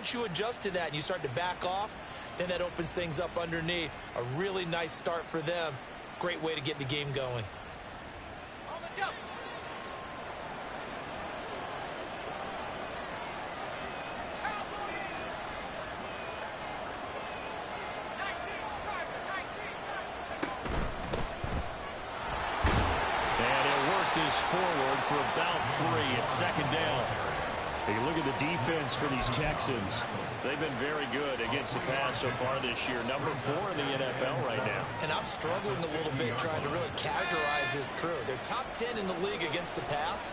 once you adjust to that and you start to back off, then that opens things up underneath. A really nice start for them. Great way to get the game going. Forward for about 3 at second down. Take a look at the defense for these Texans. They've been very good against the pass so far this year. Number 4 in the NFL right now. And I'm struggling a little bit trying to really categorize this crew. They're top 10 in the league against the pass,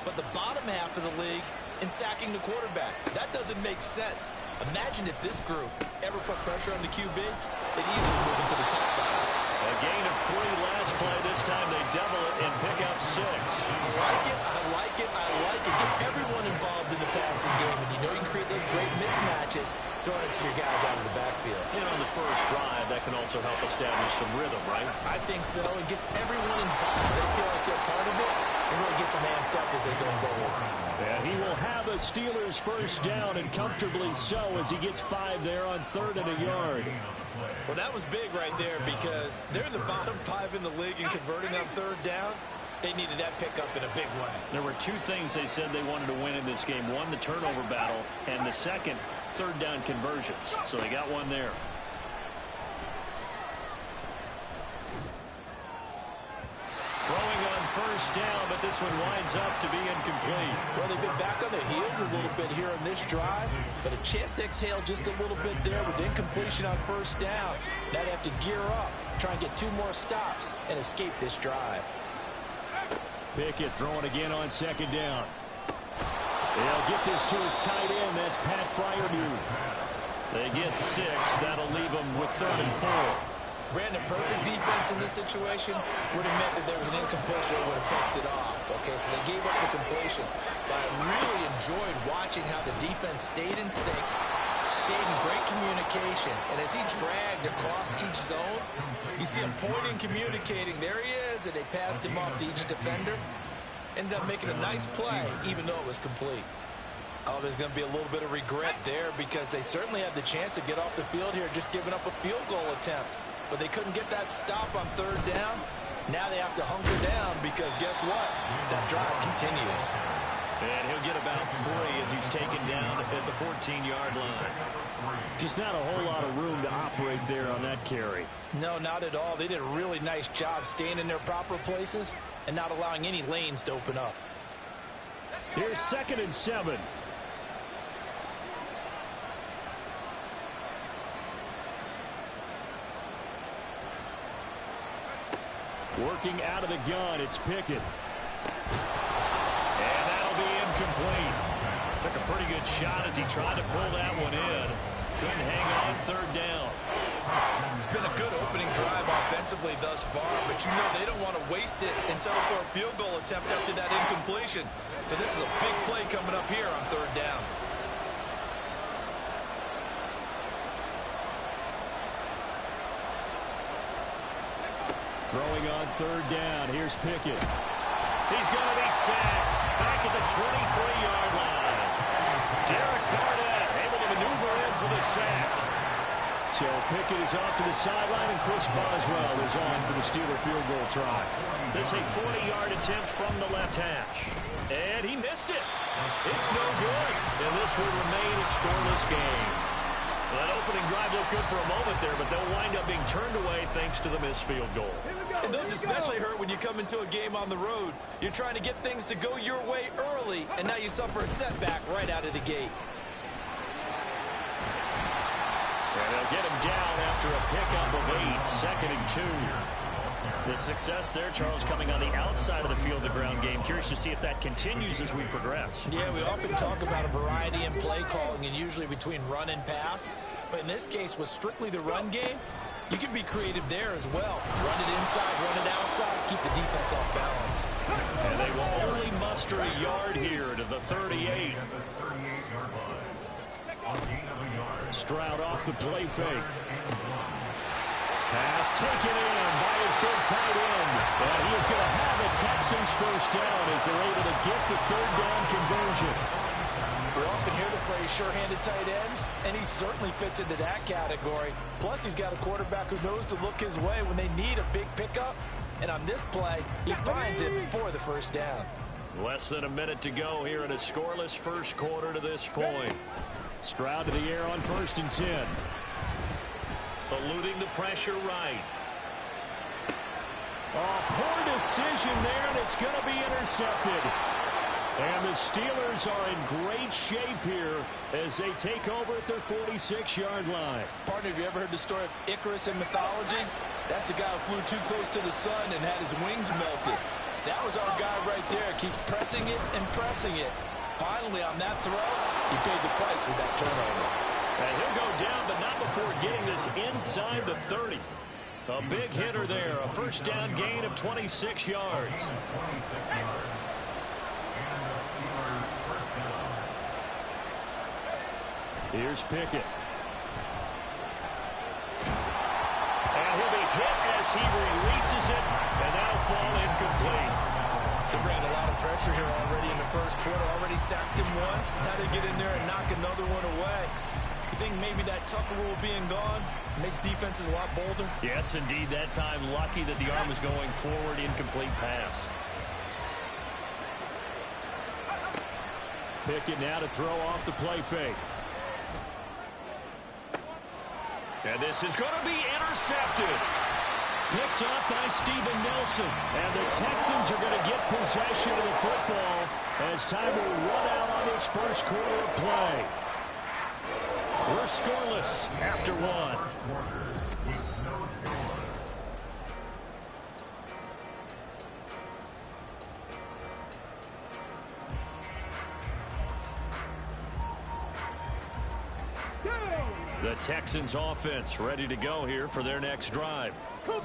but the bottom half of the league in sacking the quarterback. That doesn't make sense. Imagine if this group ever put pressure on the QB, they'd easily move into the top 5. A gain of 3 last play. This time they double it and pick up 6. I like it. I like it. I like it. Get everyone involved in the passing game, and you know you can create those great mismatches throwing it to your guys out of the backfield. And on the first drive, that can also help establish some rhythm, right? I think so. It gets everyone involved. They feel like they're part of it, and really gets them amped up as they go forward. And he will have a Steelers first down, and comfortably so, as he gets 5 there on 3rd and a yard. Well, that was big right there because they're in the bottom 5 in the league and converting on 3rd down. They needed that pickup in a big way. There were 2 things they said they wanted to win in this game. One, the turnover battle, and the second, 3rd down conversions. So they got one there. Throwing on first down, but this one winds up to be incomplete. Well, they've been back on their heels a little bit here on this drive, but a chance to exhale just a little bit there with incompletion on first down. Now they have to gear up, try and get 2 more stops, and escape this drive. Pickett throwing again on 2nd down. They'll get this to his tight end. That's Pat Freiermuth. They get 6. That'll leave them with 3rd and 4. Brandon, perfect defense in this situation would have meant that there was an incompletion that would have picked it off. Okay, so they gave up the completion. But I really enjoyed watching how the defense stayed in sync, stayed in great communication. And as he dragged across each zone, you see him pointing, communicating. There he is, and they passed him off to each defender. Ended up making a nice play, even though it was complete. Oh, there's going to be a little bit of regret there because they certainly had the chance to get off the field here, just giving up a field goal attempt. But they couldn't get that stop on 3rd down. Now they have to hunker down because guess what? That drive continues. And he'll get about 3 as he's taken down at the 14-yard line. Just not a whole lot of room to operate there on that carry. No, not at all. They did a really nice job staying in their proper places and not allowing any lanes to open up. Here's 2nd and 7. Working out of the gun, it's Pickett. And that'll be incomplete. Took a pretty good shot as he tried to pull that one in. Couldn't hang on 3rd down. It's been a good opening drive offensively thus far, but you know they don't want to waste it and settle for a field goal attempt after that incompletion. So this is a big play coming up here on 3rd down. Throwing on 3rd down. Here's Pickett. He's going to be sacked back at the 23-yard line. Derek Barnett able to maneuver in for the sack. So Pickett is off to the sideline, and Chris Boswell is on for the Steeler field goal try. This a 40-yard attempt from the left hash. And he missed it. It's no good. And this will remain a scoreless game. That opening drive looked good for a moment there, but they'll wind up being turned away thanks to the missed field goal. And those especially hurt when you come into a game on the road. You're trying to get things to go your way early, and now you suffer a setback right out of the gate. And they'll get him down after a pickup of 8, 2nd and 2. The success there, Charles, coming on the outside of the field, the ground game. Curious to see if that continues as we progress. Yeah, we often talk about a variety in play calling and usually between run and pass. But in this case, with strictly the run game, you can be creative there as well. Run it inside, run it outside, keep the defense off balance. And they will only muster a yard here to the 38. Stroud off the play fake. Pass taken in by his big tight end. And he is going to have the Texans first down as they're able to get the 3rd down conversion. We often hear the phrase very sure-handed tight ends, and he certainly fits into that category. Plus, he's got a quarterback who knows to look his way when they need a big pickup. And on this play, he finds it for the first down. Less than a minute to go here in a scoreless first quarter to this point. Stroud to the air on 1st and 10. Eluding the pressure right. Oh, poor decision there, and it's going to be intercepted. And the Steelers are in great shape here as they take over at their 46-yard line. Partner, have you ever heard the story of Icarus in mythology? That's the guy who flew too close to the sun and had his wings melted. That was our guy right there. Keeps pressing it and pressing it. Finally, on that throw, he paid the price with that turnover. And he'll go down, but not before getting this inside the 30. A big hitter there, a first down gain of 26 yards. Here's Pickett. And he'll be hit as he releases it, and that'll fall incomplete. They're bringing a lot of pressure here already in the first quarter. Already sacked him once. How to get in there and knock another one away. You think maybe that Tucker rule being gone makes defenses a lot bolder? Yes, indeed. That time, lucky that the arm was going forward. Incomplete pass. Pickett now to throw off the play fake. And this is going to be intercepted. Picked off by Steven Nelson. And the Texans are going to get possession of the football as time will run out on this first quarter of play. We're scoreless after one. The Texans offense ready to go here for their next drive.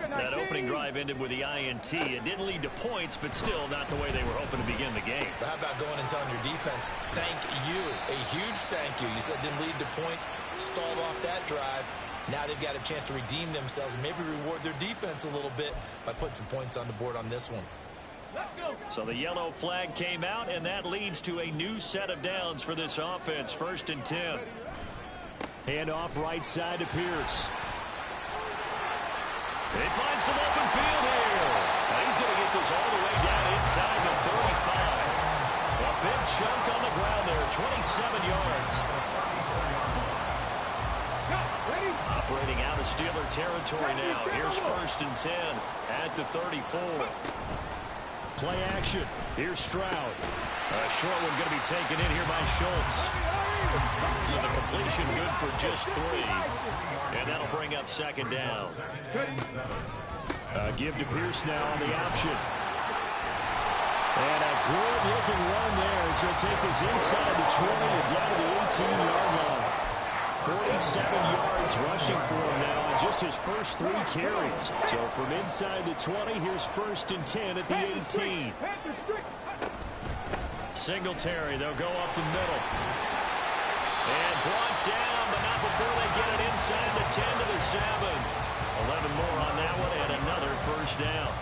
That opening drive ended with the INT. It didn't lead to points, but still not the way they were hoping to begin the game. But how about going and telling your defense, thank you, a huge thank you. You said didn't lead to points, stalled off that drive. Now they've got a chance to redeem themselves, maybe reward their defense a little bit by putting some points on the board on this one. So the yellow flag came out, and that leads to a new set of downs for this offense. 1st and 10. Hand off right side to Pierce. They find some open field here. Now he's going to get this all the way down inside the 35. A big chunk on the ground there, 27 yards. Operating out of Steeler territory now. Here's 1st and 10 at the 34. Play action. Here's Stroud. A short one going to be taken in here by Schultz. So the completion good for just 3. And that'll bring up 2nd down. Give to Pierce now on the option. And a good-looking run there. So he'll take this inside the 20 and down to the 18-yard line. 47 yards rushing for him now on just his first 3 carries. So from inside the 20, here's 1st and 10 at the 18. Singletary, they'll go up the middle. And brought down, but not before they get it inside the 10 to the 7. 11 more on that one, and another first down.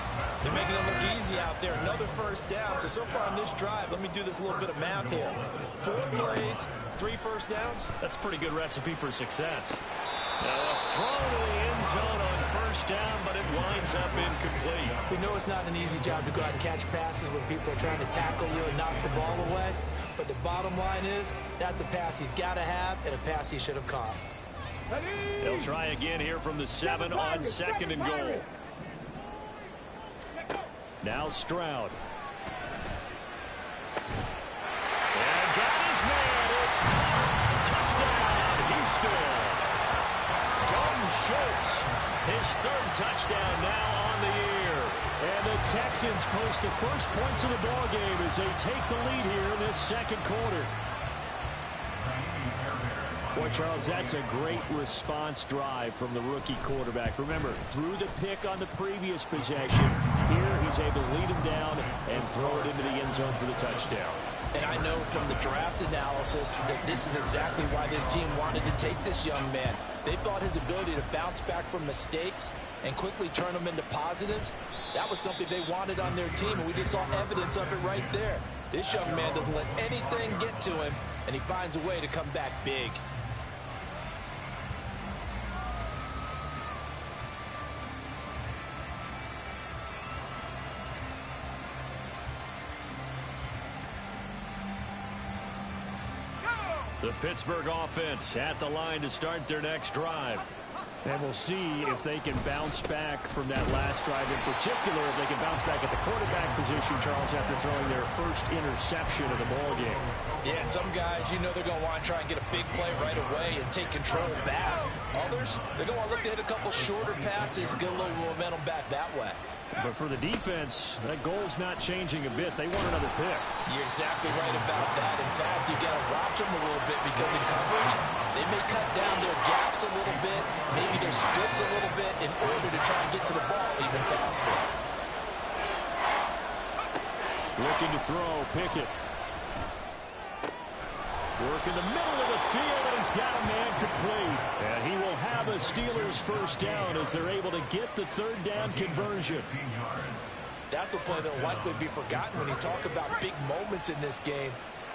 They're making it look easy out there. Another first down. So far on this drive, let me do this little bit of math here. 4 plays, 3 first downs. That's a pretty good recipe for success. Now a throw to the end zone on first down, but it winds up incomplete. We know it's not an easy job to go out and catch passes when people are trying to tackle you and knock the ball away. But the bottom line is, that's a pass he's got to have and a pass he should have caught. They'll try again here from the 7 on 2nd and goal. Now Stroud. And got his man. It's caught. Touchdown, Houston. Dalton Schultz, his 3rd touchdown now on the year. And the Texans post the first points of the ball game as they take the lead here in this 2nd quarter. Boy, Charles, that's a great response drive from the rookie quarterback. Remember, threw the pick on the previous possession. Here, he's able to lead him down and throw it into the end zone for the touchdown. And I know from the draft analysis that this is exactly why this team wanted to take this young man. They thought his ability to bounce back from mistakes and quickly turn them into positives, that was something they wanted on their team, and we just saw evidence of it right there. This young man doesn't let anything get to him, and he finds a way to come back big. The Pittsburgh offense at the line to start their next drive. And we'll see if they can bounce back from that last drive. In particular, if they can bounce back at the quarterback position, Charles, after throwing their first interception of the ball game. Yeah, some guys, you know they're going to want to try and get a big play right away and take control back. Others, they're going to look to hit a couple shorter passes and get a little momentum back that way. But for the defense, that goal's not changing a bit. They want another pick. You're exactly right about that. In fact, you got to watch them a little bit because in coverage, they may cut down their gaps a little bit, maybe their splits a little bit in order to try and get to the ball even faster. Looking to throw, Pickett. Work in the middle of the field, and he's got a man complete. And he will have a Steelers first down as they're able to get the third down conversion. That's a play that will likely be forgotten when you talk about big moments in this game.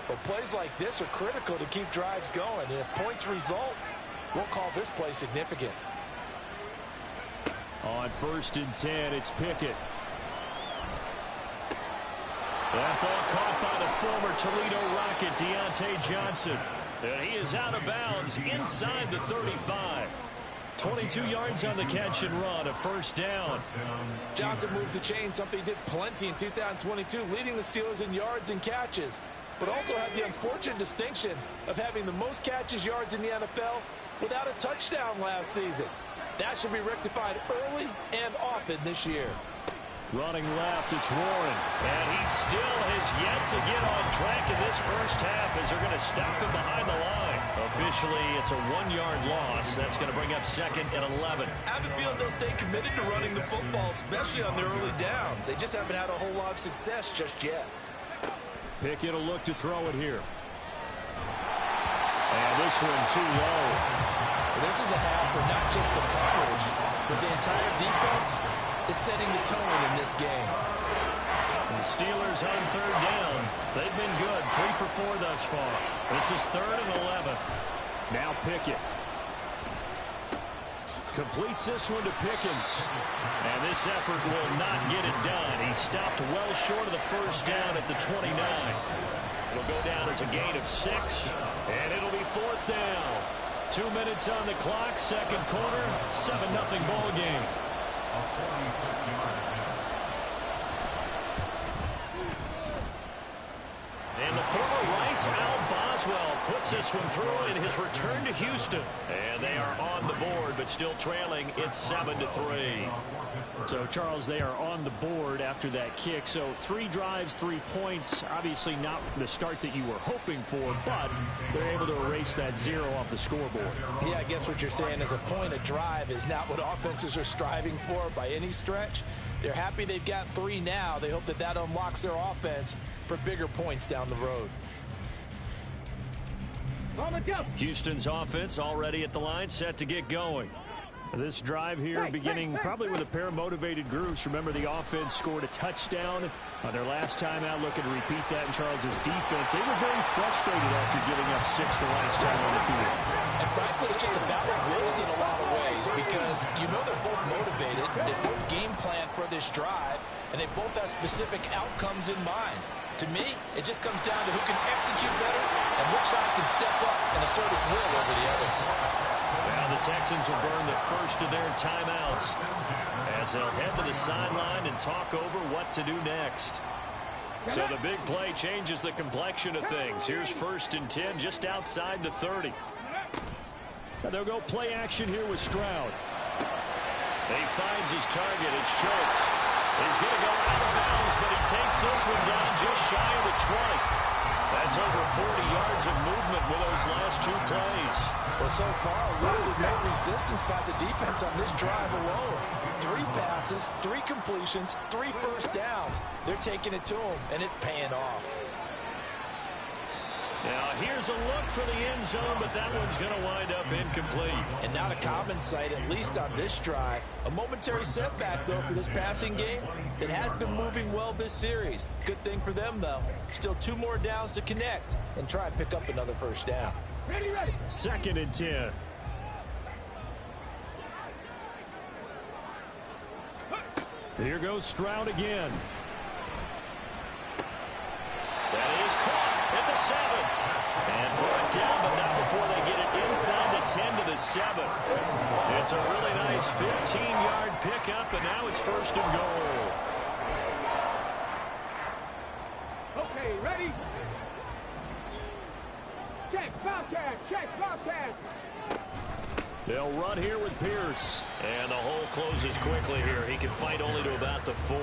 But plays like this are critical to keep drives going. And if points result, we'll call this play significant. On 1st and 10, it's Pickett. That ball caught by the former Toledo Rocket, Deontay Johnson. And he is out of bounds inside the 35. 22 yards on the catch and run, a first down. Johnson moves the chain, something he did plenty in 2022, leading the Steelers in yards and catches, but also had the unfortunate distinction of having the most catches yards in the NFL without a touchdown last season. That should be rectified early and often this year. Running left, it's Warren. And he still has yet to get on track in this first half as they're going to stop him behind the line. Officially, it's a 1-yard loss. That's going to bring up 2nd and 11. I have a feeling they'll stay committed to running the football, especially on their early downs. They just haven't had a whole lot of success just yet. Pickett will look to throw it here. And this one too low. This is a half where not just the coverage, but the entire defense is setting the tone in this game. The Steelers on 3rd down. They've been good, 3 for 4 thus far. This is 3rd and 11. Now Pickett. Completes this one to Pickens. And this effort will not get it done. He stopped well short of the first down at the 29. It'll go down as a gain of 6. And it'll be 4th down. 2 minutes on the clock, 2nd quarter, 7-0 ball game. And the former Rice, Al Boswell, puts this one through in his return to Houston. And they are on the board, but still trailing. It's 7-3. So, Charles, they are on the board after that kick. So, 3 drives, 3 points. Obviously not the start that you were hoping for, but they're able to erase that 0 off the scoreboard. Yeah, I guess what you're saying is a point of drive is not what offenses are striving for by any stretch. They're happy they've got 3 now. They hope that that unlocks their offense for bigger points down the road. Houston's offense already at the line, set to get going. This drive here beginning probably with a pair of motivated groups. Remember, the offense scored a touchdown on their last time out. Looking to repeat that in Charles's defense. They were very frustrated after giving up 6 the last time on the field. And frankly, it's just a battle of wills in a lot of ways because you know they're both motivated. They both game plan for this drive, and they both have specific outcomes in mind. To me, it just comes down to who can execute better and which side can step up and assert its will over the other. Now the Texans will burn the first of their timeouts as they'll head to the sideline and talk over what to do next. So the big play changes the complexion of things. Here's 1st and 10 just outside the 30. And they'll go play action here with Stroud. He finds his target. It's Schultz. He's going to go out of bounds, but he takes this one down just shy of the 20. That's over 40 yards of movement with those last 2 plays. Well, so far, little to no resistance by the defense on this drive alone. 3 passes, 3 completions, 3 first downs. They're taking it to them, and it's paying off. Now here's a look for the end zone, but that one's going to wind up incomplete. And not a common sight, at least on this drive. A momentary setback, though, for this passing game that has been moving well this series. Good thing for them, though. Still 2 more downs to connect and try and pick up another first down. Ready, ready. 2nd and 10. Here goes Stroud again. That is caught at the 7. And brought down, but not before they get it inside the 10 to the 7. It's a really nice 15-yard pickup, and now it's 1st and goal. Okay, ready. Check, Bobcat, check, Bobcat. They'll run here with Pierce. And the hole closes quickly here. He can fight only to about the 4.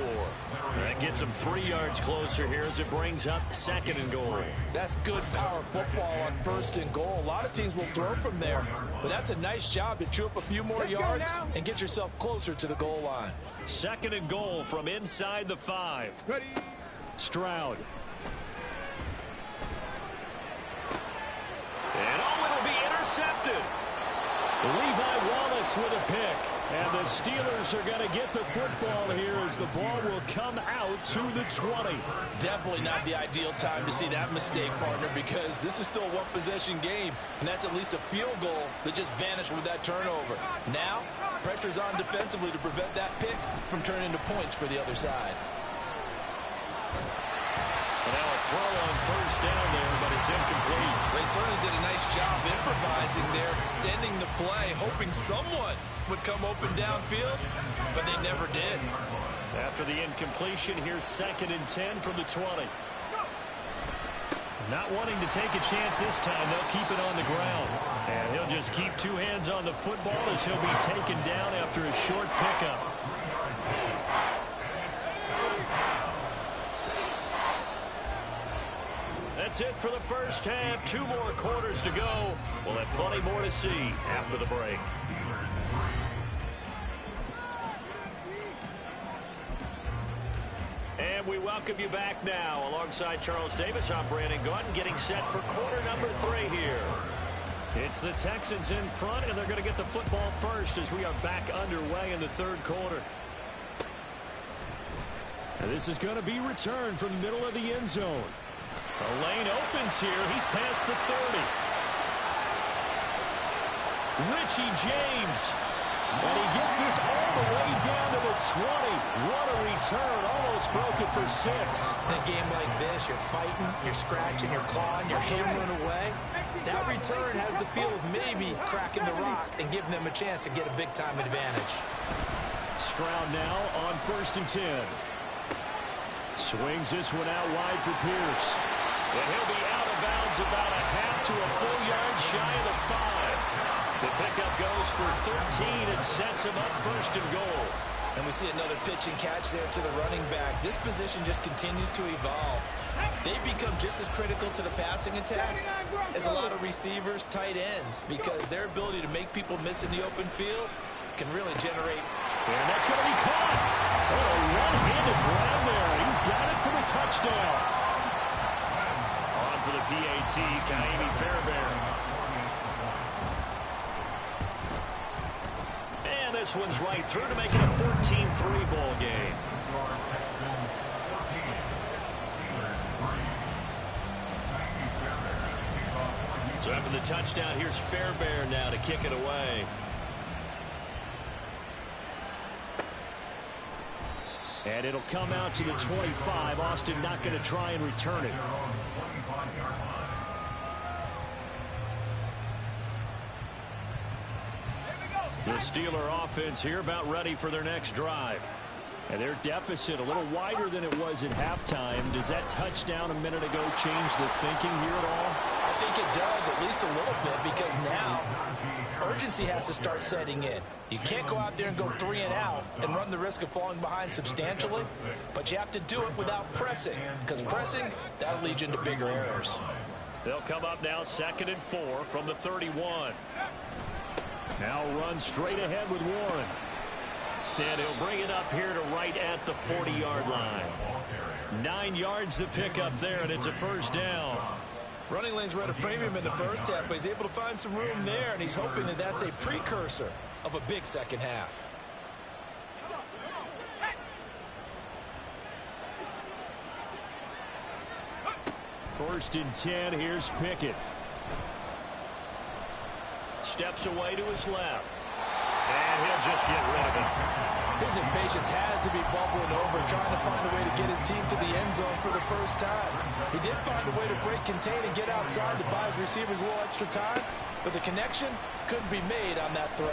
That gets him 3 yards closer here as it brings up 2nd and goal. That's good power football on 1st and goal. A lot of teams will throw from there, but that's a nice job to chew up a few more yards and get yourself closer to the goal line. 2nd and goal from inside the 5. Ready. Stroud. And it'll be intercepted. Levi Wallace with a pick. And the Steelers are going to get the football here as the ball will come out to the 20. Definitely not the ideal time to see that mistake, partner, because this is still a one-possession game, and that's at least a field goal that just vanished with that turnover. Now, pressure's on defensively to prevent that pick from turning into points for the other side. Now a throw on 1st down there, but it's incomplete. They certainly did a nice job improvising there, extending the play, hoping someone would come open downfield, but they never did. After the incompletion, here's 2nd and 10 from the 20. Not wanting to take a chance this time, they'll keep it on the ground. And he'll just keep 2 hands on the football as he'll be taken down after a short pickup. That's it for the first half. 2 more quarters to go. We'll have plenty more to see after the break. And we welcome you back now. Alongside Charles Davis, I'm Brandon Gaudin, getting set for quarter number 3 here. It's the Texans in front, and they're going to get the football first as we are back underway in the 3rd quarter. And this is going to be returned from the middle of the end zone. The lane opens here. He's past the 30. Richie James. And he gets this all the way down to the 20. What a return. Almost broke it for 6. In a game like this, you're fighting, you're scratching, you're clawing, you're hammering away. That return has the feel of maybe cracking the rock and giving them a chance to get a big-time advantage. Stroud now on 1st and 10. Swings this one out wide for Pierce. And he'll be out of bounds about a half to a full yard shy of the 5. The pickup goes for 13 and sets him up 1st and goal. And we see another pitch and catch there to the running back. This position just continues to evolve. They become just as critical to the passing attack as a lot of receivers, tight ends, because their ability to make people miss in the open field can really generate. And that's going to be caught. Oh, a one-handed grab there. He's got it for the touchdown. On for the PAT, Ka'imi Fairbairn. And this one's right through to make it a 14-3 ball game. So after the touchdown, here's Fairbairn now to kick it away. And it'll come out to the 25. Austin not going to try and return it. The Steeler offense here about ready for their next drive. And their deficit a little wider than it was at halftime. Does that touchdown a minute ago change the thinking here at all? I think it does, at least a little bit, because now urgency has to start setting in. You can't go out there and go 3 and out and run the risk of falling behind substantially, but you have to do it without pressing, because pressing, that'll lead you into bigger errors. They'll come up now 2nd and 4 from the 31. Now run straight ahead with Warren. And he'll bring it up here to right at the 40-yard line. 9 yards to pick up there, and it's a 1st down. Running lanes were at a premium in the first half, but he's able to find some room there, and he's hoping that that's a precursor of a big second half. First and 10, here's Pickett. Steps away to his left. And he'll just get rid of it. His impatience has to be bubbling over, trying to find a way to get his team to the end zone for the first time. He did find a way to break contain and get outside to buy his receivers a little extra time, but the connection couldn't be made on that throw.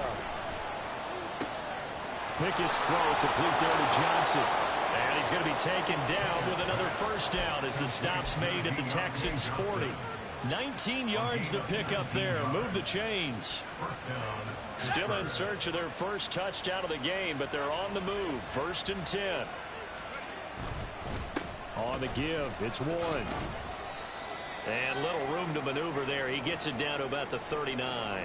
Pickett's throw complete there to Johnson. And he's going to be taken down with another first down as the stop's made at the Texans' 40. 19 yards to pick up there. Move the chains. Still in search of their first touchdown of the game, but they're on the move. First and 10. On the give, it's one. And little room to maneuver there. He gets it down to about the 39.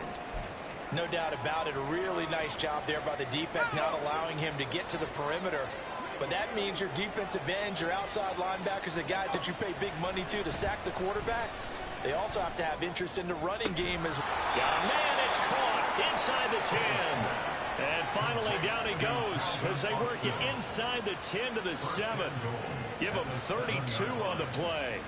No doubt about it. A really nice job there by the defense, not allowing him to get to the perimeter. But that means your defensive ends, your outside linebackers, the guys that you pay big money to sack the quarterback, they also have to have interest in the running game as well. Yeah, man, it's caught inside the 10. And finally down he goes as they work it inside the 10 to the 7. Give him 32 on the play.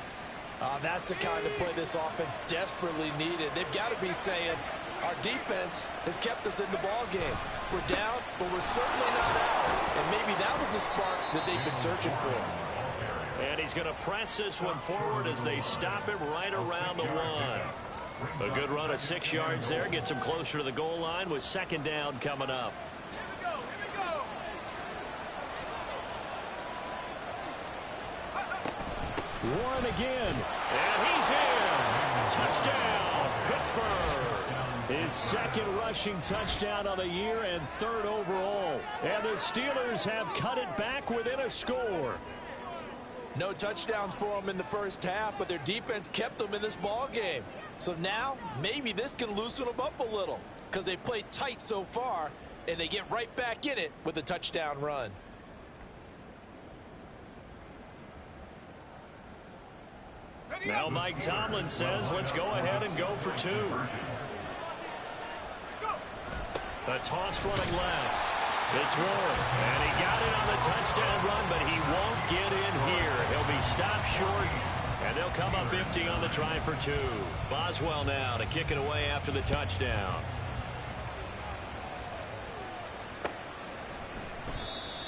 That's the kind of play this offense desperately needed. They've got to be saying, our defense has kept us in the ball game. We're down, but we're certainly not out. And maybe that was the spark that they've been searching for. And he's going to press this one forward as they stop him right around the 1. A good run of 6 yards there. Gets him closer to the goal line with second down coming up. Here we go. Warren again. And he's in. Touchdown, Pittsburgh. His second rushing touchdown of the year and third overall. And the Steelers have cut it back within a score. No touchdowns for them in the first half, but their defense kept them in this ball game. So now, maybe this can loosen them up a little because they played tight so far, and they get right back in it with a touchdown run. Now Mike Tomlin says, let's go ahead and go for 2. A toss running left. It's Warren, and he got it on the touchdown run, but he won't get in here. He'll be stopped short, and they'll come up empty on the try for 2. Boswell now to kick it away after the touchdown.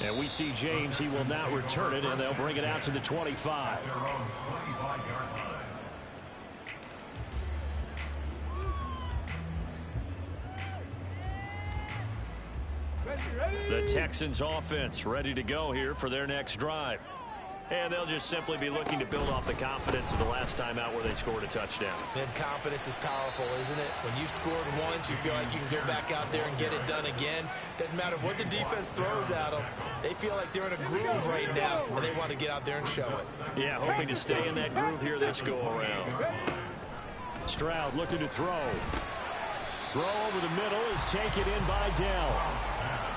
And we see James. He will not return it, and they'll bring it out to the 25. The Texans offense ready to go here for their next drive. And they'll just simply be looking to build off the confidence of the last time out where they scored a touchdown. And confidence is powerful, isn't it? When you've scored once, you feel like you can go back out there and get it done again. Doesn't matter what the defense throws at them. They feel like they're in a groove right now, and they want to get out there and show it. Yeah, hoping to stay in that groove here this go-around. Stroud looking to throw. Throw over the middle is taken in by Dell.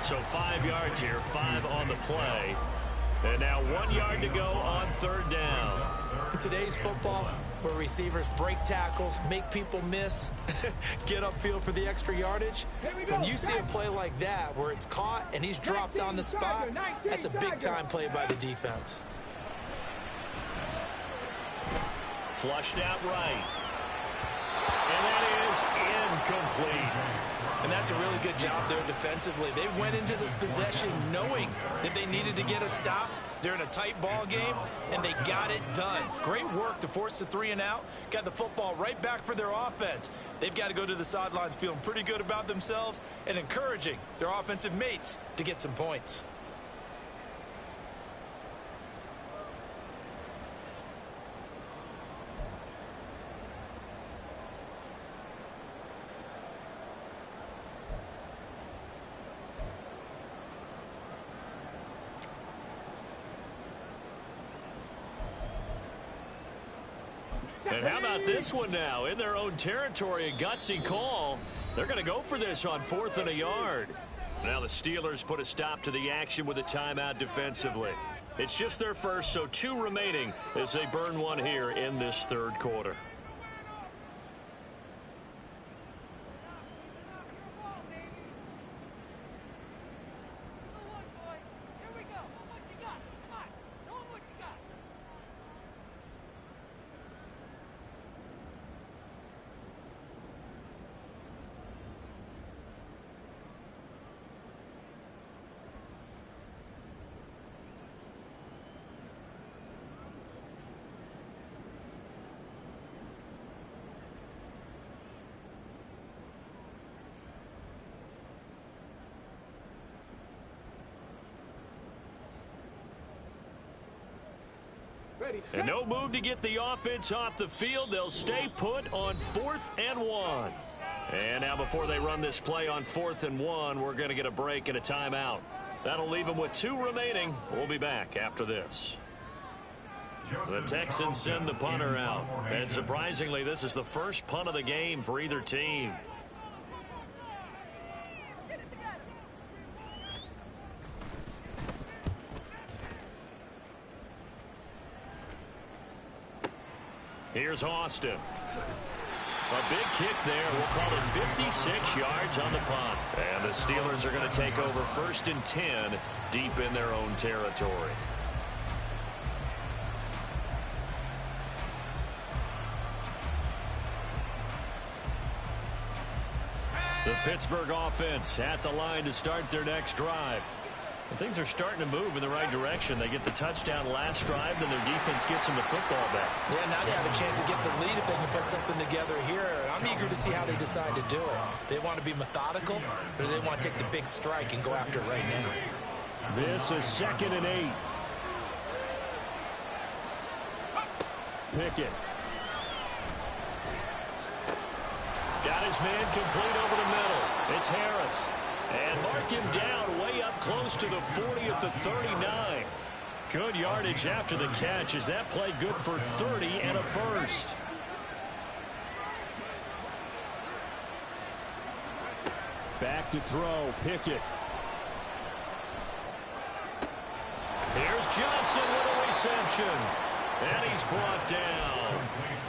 So 5 yards here, 5 on the play. And now 1 yard to go on third down. In today's football, where receivers break tackles, make people miss, get upfield for the extra yardage, when you see a play like that where it's caught and he's dropped on the spot, that's a big-time play by the defense. Flushed out right. And that is incomplete. And that's a really good job there defensively. They went into this possession knowing that they needed to get a stop. They're in a tight ball game, and they got it done. Great work to force the 3 and out. Got the football right back for their offense. They've got to go to the sidelines feeling pretty good about themselves and encouraging their offensive mates to get some points. And how about this one now? In their own territory, a gutsy call. They're going to go for this on 4th and a yard. Now the Steelers put a stop to the action with a timeout defensively. It's just their first, so 2 remaining as they burn one here in this third quarter. And no move to get the offense off the field. They'll stay put on 4th and 1. And now before they run this play on 4th and 1, we're going to get a break and a timeout. That'll leave them with 2 remaining. We'll be back after this. The Texans send the punter out. And surprisingly, this is the first punt of the game for either team. Here's Austin. A big kick there. We'll call it 56 yards on the punt. And the Steelers are going to take over 1st and 10 deep in their own territory. The Pittsburgh offense at the line to start their next drive. And things are starting to move in the right direction. They get the touchdown last drive, then their defense gets them the football back. Yeah, now they have a chance to get the lead if they can put something together here. I'm eager to see how they decide to do it. Do they want to be methodical, or do they want to take the big strike and go after it right now? This is 2nd and 8. Pickett. Got his man complete over the middle. It's Harris. And mark him down way up close to the 40 at the 39. Good yardage after the catch. Is that play good for 30 and a first? Back to throw. Pickett. Here's Johnson with a reception. And he's brought down.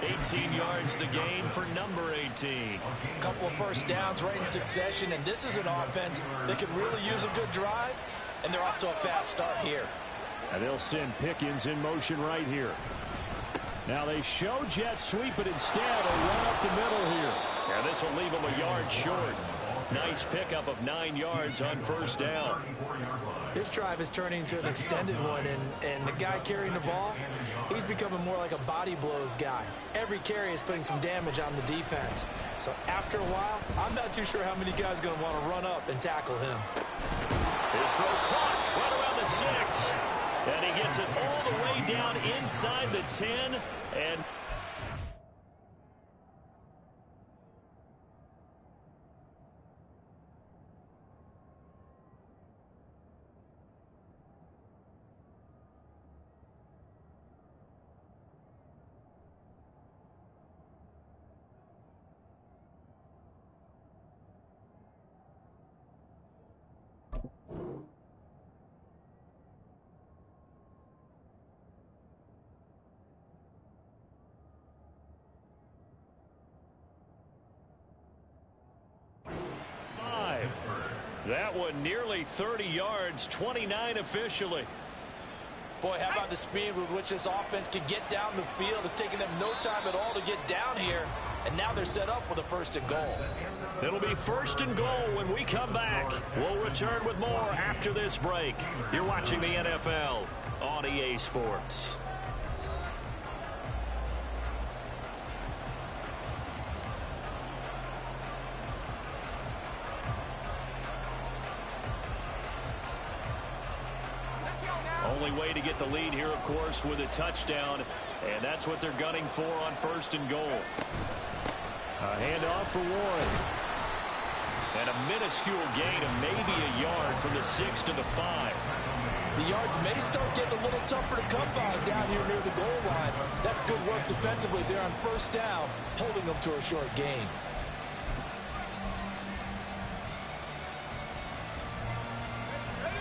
18 yards the gain for number 18. A couple of first downs right in succession, and this is an offense that could really use a good drive, and they're off to a fast start here. And they'll send Pickens in motion right here. Now they show jet sweep, but instead a run up the middle here. And this will leave them a yard short. Nice pickup of 9 yards on first down. This drive is turning into an extended one, and the guy carrying the ball, he's becoming more like a body blows guy. Every carry is putting some damage on the defense. So after a while, I'm not too sure how many guys are going to want to run up and tackle him. His throw caught right around the 6. And he gets it all the way down inside the 10. And that one nearly 30 yards, 29 officially. Boy, how about the speed with which this offense can get down the field? It's taking them no time at all to get down here, and now they're set up with a 1st and goal. It'll be 1st and goal when we come back. We'll return with more after this break. You're watching the NFL on EA Sports. Only way to get the lead here, of course, with a touchdown, and that's what they're gunning for on 1st and goal. A handoff for Warren. And a minuscule gain of maybe a yard from the 6 to the 5. The yards may start getting a little tougher to come by down here near the goal line. That's good work defensively there on 1st down, holding them to a short gain.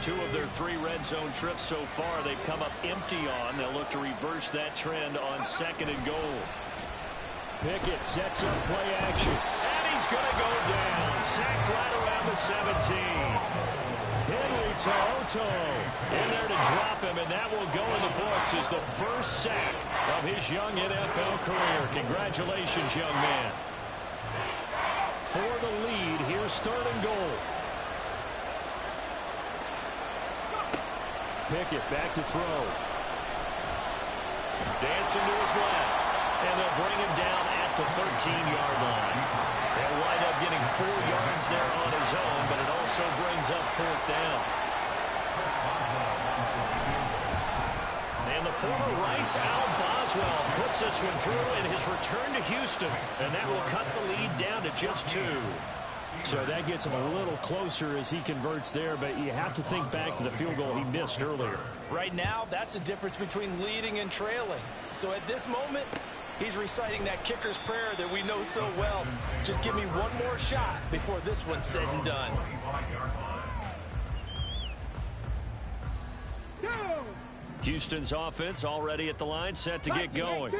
Two of their 3 red zone trips so far they've come up empty on. They'll look to reverse that trend on 2nd and goal. Pickett sets up play action. And he's going to go down. Sacked right around the 17. Henry To'oTo'o in there to drop him, and that will go in the books as the first sack of his young NFL career. Congratulations, young man. For the lead, here's 3rd and goal. Pickett back to throw. Dancing to his left. And they'll bring him down at the 13-yard line. He'll wind up getting 4 yards there on his own, but it also brings up 4th down. And the former Rice, Al Boswell, puts this one through in his return to Houston. And that will cut the lead down to just 2. So that gets him a little closer as he converts there, but you have to think back to the field goal he missed earlier. Right now, that's the difference between leading and trailing. So at this moment, he's reciting that kicker's prayer that we know so well. Just give me one more shot before this one's said and done. Houston's offense already at the line, set to get going.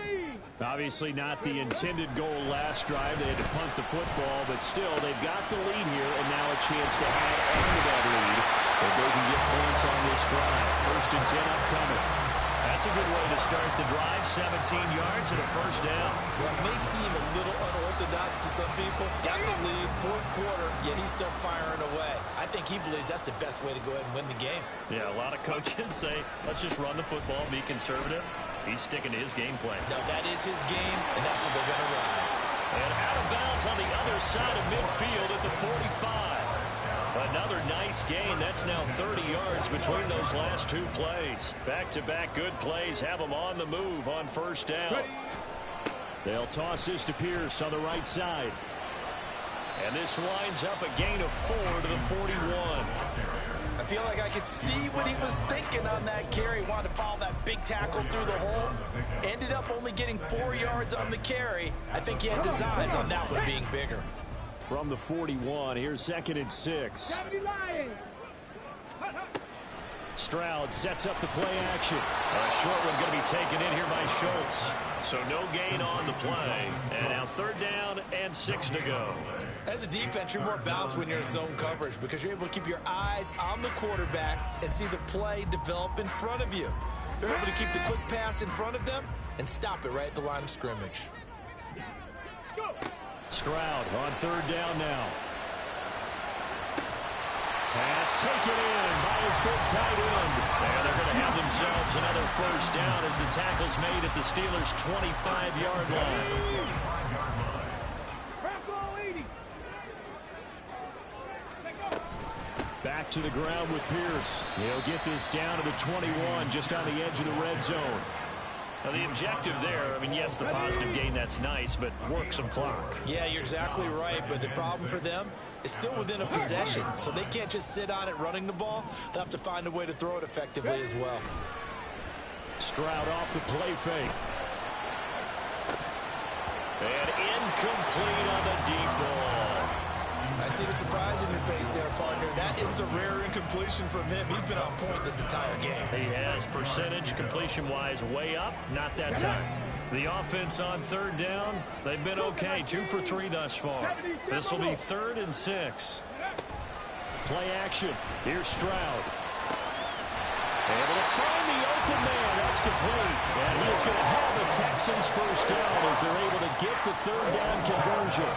Obviously not the intended goal last drive. They had to punt the football, but still, they've got the lead here, and now a chance to add on to that lead if they can get points on this drive. 1st and 10 upcoming. That's a good way to start the drive. 17 yards and a first down. Well, it may seem a little unorthodox to some people. Got the lead, 4th quarter, yet he's still firing away. I think he believes that's the best way to go ahead and win the game. Yeah, a lot of coaches say, let's just run the football, be conservative. He's sticking to his game plan. No, that is his game, and that's what they're going to ride. And out of bounds on the other side of midfield at the 45. Another nice gain. That's now 30 yards between those last 2 plays. Back-to-back good plays have them on the move on 1st down. They'll toss this to Pierce on the right side. And this winds up a gain of 4 to the 41. I feel like I could see what he was thinking on that carry. Wanted to follow that big tackle through the hole. Ended up only getting 4 yards on the carry. I think he had designs on that one being bigger. From the 41, here's 2nd and 6. Stroud sets up the play action. A short one going to be taken in here by Schultz. So no gain on the play. And now 3rd down and 6 to go. As a defense, you're more balanced when you're in zone coverage because you're able to keep your eyes on the quarterback and see the play develop in front of you. They're able to keep the quick pass in front of them and stop it right at the line of scrimmage. Stroud on 3rd down now. Pass taken in by his big tight end. And they're going to have themselves another 1st down as the tackle's made at the Steelers' 25-yard line. Back to the ground with Pierce. He'll get this down to the 21, just on the edge of the red zone. Now the objective there, I mean, yes, the positive gain, that's nice, but work some clock. Yeah, you're exactly right, but the problem for them is still within a possession, so they can't just sit on it running the ball. They'll have to find a way to throw it effectively as well. Stroud off the play fake. And incomplete on the deep ball. I see the surprise in your face there, partner. That is a rare incompletion from him. He's been on point this entire game. He has percentage completion-wise way up, not that time. The offense on 3rd down, they've been okay. 2 for 3 thus far. This will be 3rd and 6. Play action. Here's Stroud. Able to find the open man. That's complete. And he is going to have the Texans 1st down as they're able to get the 3rd down conversion.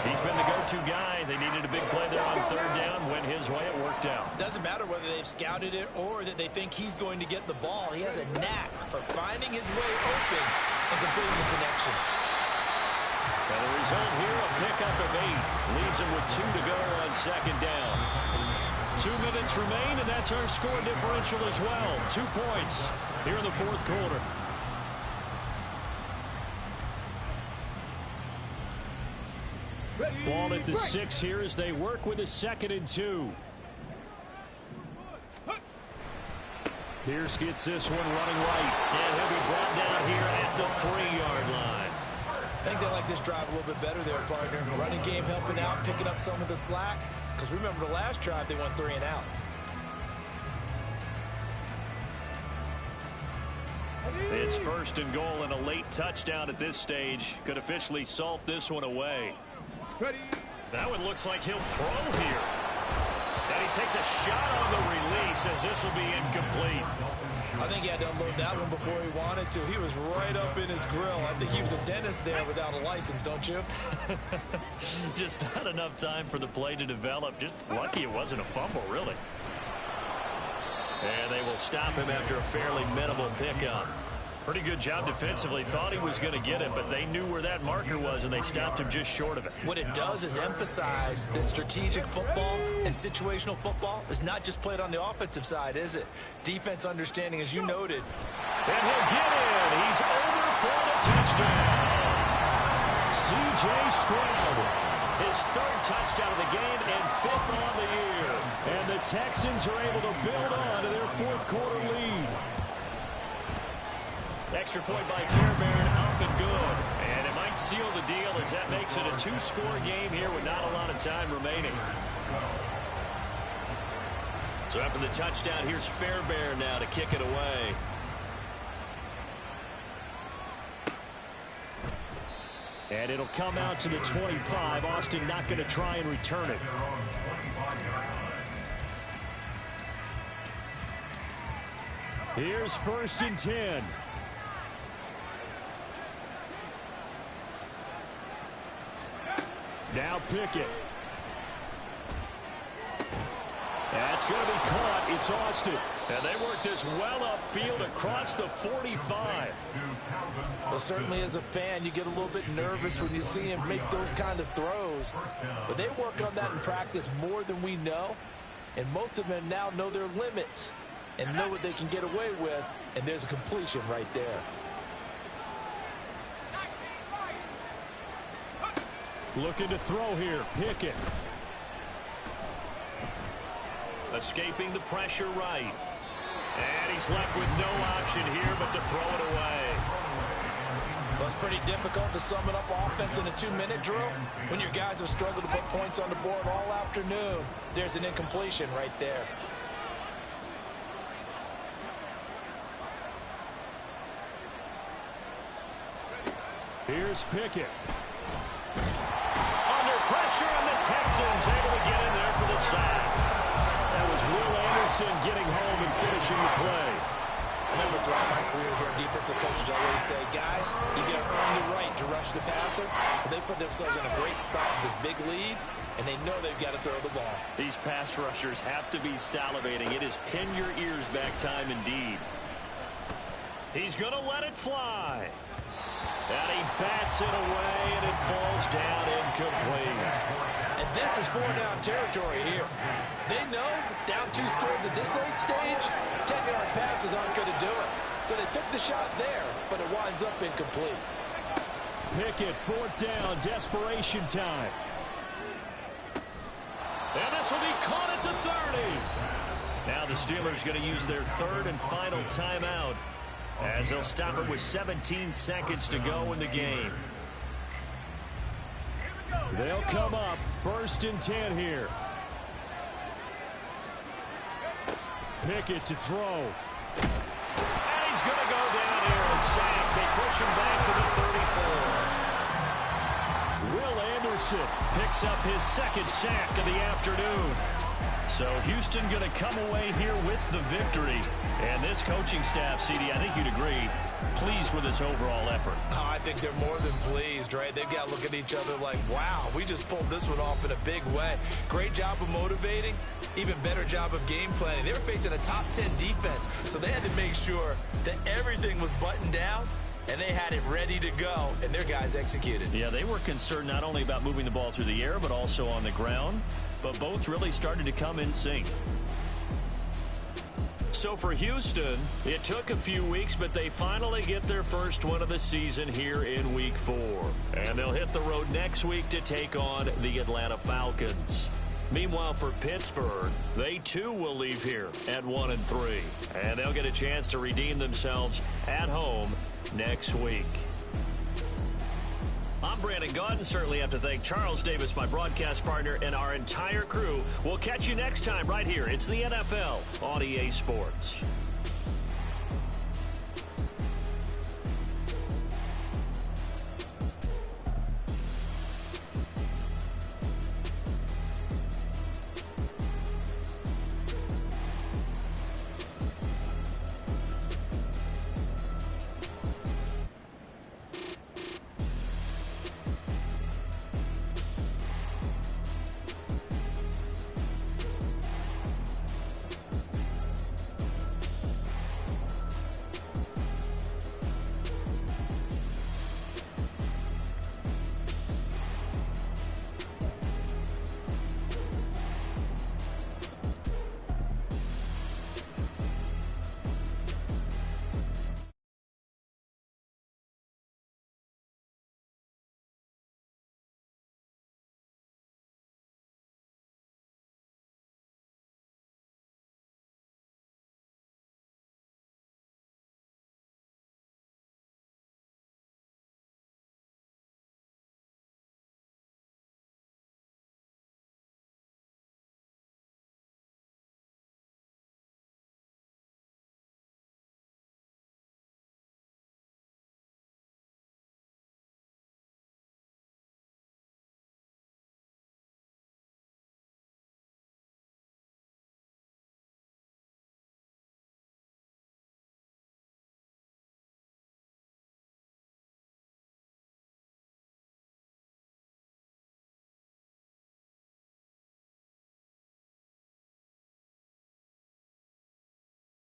He's been the go-to guy. They needed a big play there on 3rd down. Went his way. It worked out. Doesn't matter whether they've scouted it or that they think he's going to get the ball. He has a knack for finding his way open and completing the connection. And the result here, a pickup of 8. Leaves him with 2 to go on 2nd down. 2 minutes remain, and that's our score differential as well. 2 points here in the 4th quarter. Ball at the 6 here as they work with a 2nd and 2. Pierce gets this one running right. And he'll be brought down here at the 3-yard line. I think they like this drive a little bit better there, partner. Running game helping out, picking up some of the slack. Because remember the last drive, they went 3 and out. It's 1st and goal, and a late touchdown at this stage could officially salt this one away. That one looks like he'll throw here. And he takes a shot on the release as this will be incomplete. I think he had to unload that one before he wanted to. He was right up in his grill. I think he was a dentist there without a license, don't you? Just not enough time for the play to develop. Just lucky it wasn't a fumble, really. And they will stop him after a fairly minimal pickup. Pretty good job defensively. Thought he was going to get it, but they knew where that marker was, and they stopped him just short of it. What it does is emphasize that strategic football and situational football is not just played on the offensive side, is it? Defense understanding, as you noted. And he'll get in. He's over for the touchdown. C.J. Stroud, his third touchdown of the game and fifth on the year. And the Texans are able to build on to their fourth quarter lead. Extra point by Fairbairn, up and good. And it might seal the deal as that makes it a two-score game here with not a lot of time remaining. So after the touchdown, here's Fairbairn now to kick it away. And it'll come out to the 25. Austin not going to try and return it. Here's 1st and 10. Now Pickett. That's going to be caught. It's Austin. And they work this well upfield across the 45. Well, certainly as a fan, you get a little bit nervous when you see him make those kind of throws. But they work on that in practice more than we know. And most of them now know their limits and know what they can get away with. And there's a completion right there. Looking to throw here. Pickett. Escaping the pressure right. And he's left with no option here but to throw it away. Well, it's pretty difficult to sum it up offense in a 2-minute drill when your guys have struggled to put points on the board all afternoon. There's an incompletion right there. Here's Pickett. Under pressure, and the Texans able to get in there for the sack. That was Will Anderson getting home and finishing the play. I remember throughout my career here, defensive coaches always say, guys, you got to earn the right to rush the passer. But they put themselves in a great spot with this big lead, and they know they've got to throw the ball. These pass rushers have to be salivating. It is pin your ears back time indeed. He's going to let it fly. And he bats it away, and it falls down incomplete. And this is 4-down territory here. They know down 2 scores at this late stage, 10-yard passes aren't going to do it. So they took the shot there, but it winds up incomplete. Pickett, 4th down, desperation time. And this will be caught at the 30. Now the Steelers going to use their 3rd and final timeout, as they'll stop it with 17 seconds to go in the game. They'll come up 1st and 10 here. Pickett to throw. And he's going to go down here and sack. They push him back to the 34. Will Anderson Picks up his 2nd sack of the afternoon. So Houston going to come away here with the victory. And this coaching staff, CD, I think you'd agree, pleased with this overall effort. Oh, I think they're more than pleased, right? They've got to look at each other like, wow, we just pulled this one off in a big way. Great job of motivating, even better job of game planning. They were facing a top 10 defense, so they had to make sure that everything was buttoned down, and they had it ready to go, and their guys executed. Yeah, they were concerned not only about moving the ball through the air, but also on the ground. But both really started to come in sync. So for Houston, it took a few weeks, but they finally get their first win of the season here in Week 4. And they'll hit the road next week to take on the Atlanta Falcons. Meanwhile, for Pittsburgh, they too will leave here at 1-3. And they'll get a chance to redeem themselves at home next week. I'm Brandon Gaudin. Certainly have to thank Charles Davis, my broadcast partner, and our entire crew. We'll catch you next time right here. It's the NFL on EA Sports.